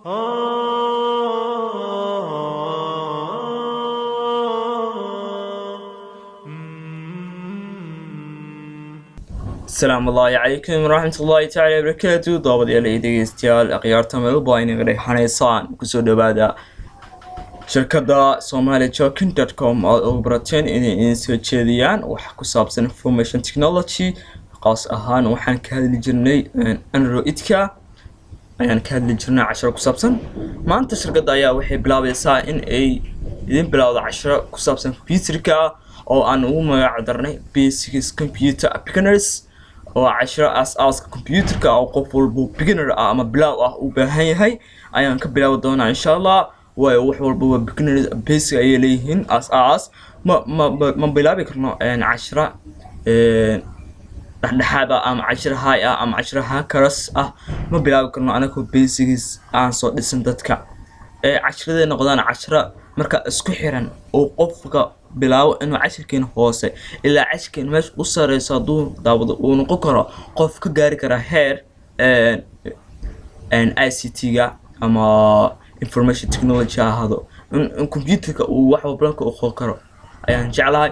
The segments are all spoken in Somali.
السلام الله عليكم ورحمة الله تعالى وبركاته. ضابط يلي ديستيال أخيارتا ملوباين غري حنيصان كسو دبادا شركة somalichoking.com oo barateen inay soo jeediyaan wax ku saabsan information technology qaas ahaan waxaan ka hadli jirnay Android-ka ayaan ka hadli jirnay 10 ku saabsan maanta shirkadda ayaa waxay bilaabaysaa in ay idin bilowdo 10 ku saabsan computer-ka oo aan ugu magac darnay basic computer beginners oo 10 aasaaska computer-ka oo qof walba beginner ah ama bilow ah u baahan yahay ayaan ka bilaawi doonaa insha Allah way wax walba beginner basic ay leeyihiin aas ma bilaabi karno 10 dhexdhexaada ama 10 high ah ama 10 hackers ah ma bilaabi karno anagoo basics aan soo dhisan dadka 10 noqdaan 10 marka isku xiran oo qofka bilaawo inuu 10 hoose ilaa 10 meesh u sareyso duu daawado uu noqon karo qof ka gaari kara heer ICT-ga ama information technology ahado in computer-ka uu wax walba ka qoro karo ayaan jeclahay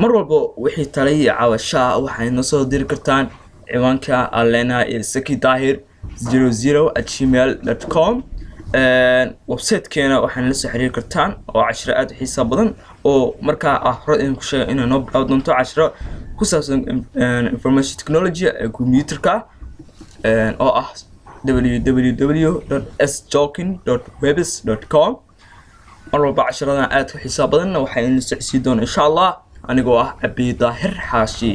mar walba wixii talay caawasha waxay noo soo diri kartaan ciwaanka alena ilsaki.dahir00@gmail.com website-keena waxaan la soo xiriir kartaan oo 10 aad u xiiso badan oo markaa hore in ku sheegay inay noo bilaaw doonto 10 ku saabsan information technology computer-ka oo ah www.sjoking.webs.com marwalba 10 aad u xiiso badan waxaan la socodsiin doonaa insha Allah anigoo ah Abi Daahir Xaashi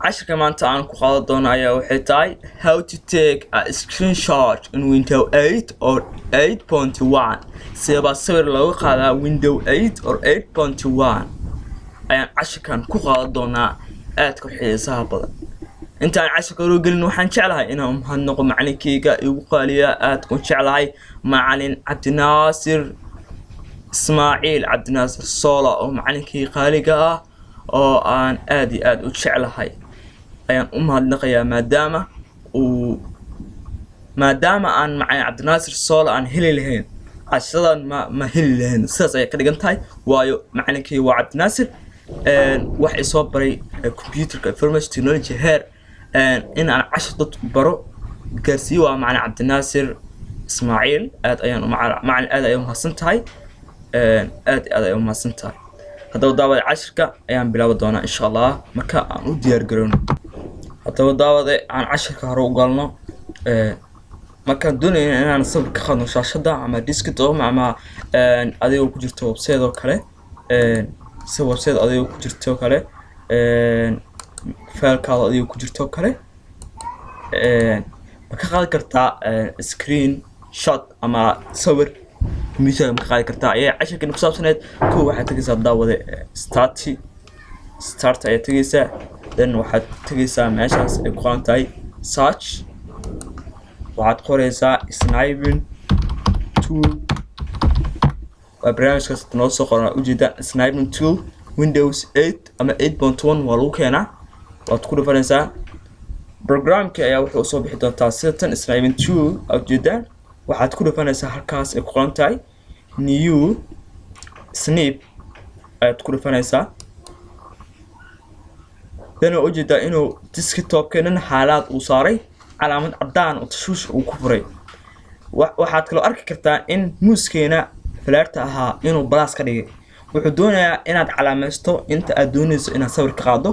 عشرة كمان تعال نقول دونا يا وحيتاي how to take a screenshot in Windows 8 or 8.1 سيبا صور لو قال Windows 8 or 8.1 أيان عشرة كان نقول دونا أتكو حيسها بدن أنت عشرة كانوا قلنا وحن شعلها إنهم هنقول معلن كيكا يقاليا أتكو شعلها معلن عبد الناصر إسماعيل عبد الناصر صولة أو معلن كيكاليكا أو أن آد وشعلها ayaan u mahadnaqayaa maadaama aan macay Cabdinaasir Soolo aan heli lahayn cashadan ma heli lahayn sidaas ay ka dhigan tahay waayo macalinkii waa Cabdinaasir wax ay soo baray computer information technology heer in aan cashar dad baro gaarsiiyo waa macalin Cabdinaasir Ismaaciil aad ayaan macalin aad ayaan mahadsan tahay aad ayaan mahadsan tahay hadaba daawada cashirka ayaan bilaabi doonaa insha Allah marka aan u diyaar garowno hadaba daawada aan cashirka hore u galno marka doonayna inaan sawir ka qaadno shaashada ama desktop ama adiga ku jirto website oo kale si website adiga ku jirto kale file-kaada adiga ku jirto kale ma ka qaadi kartaa screen shot ama sawir computer ma qaadi kartaa ay cashirkan ku saabsaneed ku waxa tagaysaa daawada start ay tagaysaa then waxaad tagaysaa meeshaas ay ku qoran tahay search waxaad qoraysaa sniping tool barnaamijkaas noo soo qoran u jeeda sniping tool Windows 8 ama 8.1 waa lagu keenaa waad ku dhufanaysaa programka ayaa wuxuu soo bixi doontaa sidan sniping tool u jeeda waxaad ku dhufanaysaa halkaas ay ku qoran tahay new snip aad ku dhufanaysaa dan oo jeeda inuu desktop-keenan xaalad uu saaray calaamad cadaan oo tashuush uu ku furay waxaad kale arki kartaa in muuskeena falaarta ahaa inuu balaas ka dhigay wuxuu doonayaa inaad calaamaysto inta aad doonayso inaad sawir ka qaado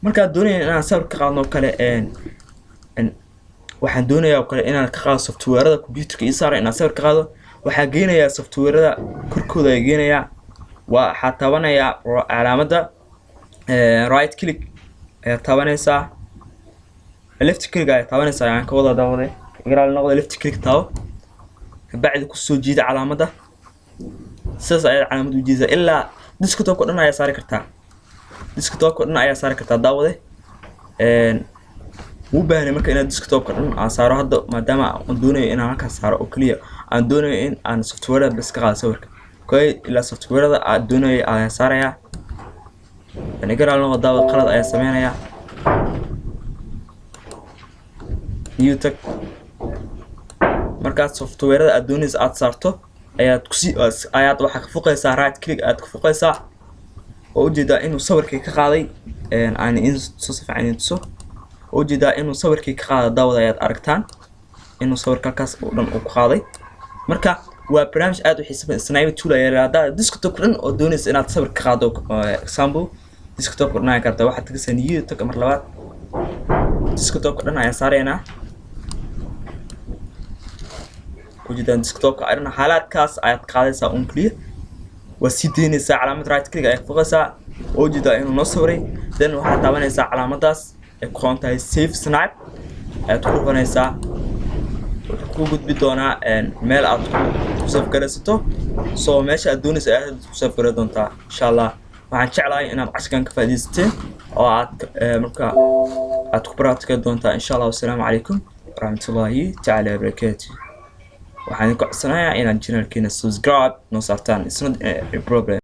markaad doonayso inaad sawir ka qaadno kale waxaan doonayaa kale inaan ka qaado software-da computer-ka isaaray inaan sawir ka qaado waxa geenayaa software-da korkooda ay geenayaa waxa taabanayaa calaamadda right click ayaa taabanaysaa left click ayaa taabanaysaa aan ka wada daawaday igaraal noqdo left click taabo bacdi ku soo jiida calaamadda sidaas ayaa calaamad u jiida ilaa desktop-ka dhan ayaa saari kartaa daawade wuu baahnay marka inaad desktop-ka dhan aan saaro hadda maadaama aan doonayo inaan halkaas saaro oo kaliya aan doonayo in aan software-da bas ka qaado sawirka ilaa software-da aan doonayo ayaan saarayaa igaraal noqdo daawad qalad ayaa sameynaya new tag markaad software aad doonaysa aad saarto ayaad waxa ka fuqaysaa right click aad ka fuqaysaa oo ujeedaa inuu sawirkii ka qaaday aan in soo safaynayso oo ujeedaa inuu sawirkii ka qaaday daawada ayaad aragtaan inuu sawirka kaas oo dhan uu ku qaaday marka waa barnaamij aad u xiiso sniper tool ayaa hada desktop dhan oo doonaysa inaad sawir ka qaado example desktop dhan kartaa waxa tagaysaa new tag mar labaad desktop dhan ayaa saarayna وجدان ديسكتوب أنا حالات كاس عيد قاعدة أونكلي وسيدين ساعة علامة رايت كليك عيد فوقها وجدا إنه نصوري لأن واحد طبعا ساعة علامة داس يكون تاي سيف سنايب تكون هنا ساعة وجود بدونا ميل أتكون تصف كرستو سو ماشي أدوني ساعة تصف كردون تا إن شاء الله وعن شعلاي أنا عشان كفاديستين أو عاد مركا أتكبرات كردون تا إن شاء الله والسلام عليكم ورحمة الله تعالى وبركاته waxaan ku codsanayaa inaad channelkeena subscribe noo saartaan it's not a problem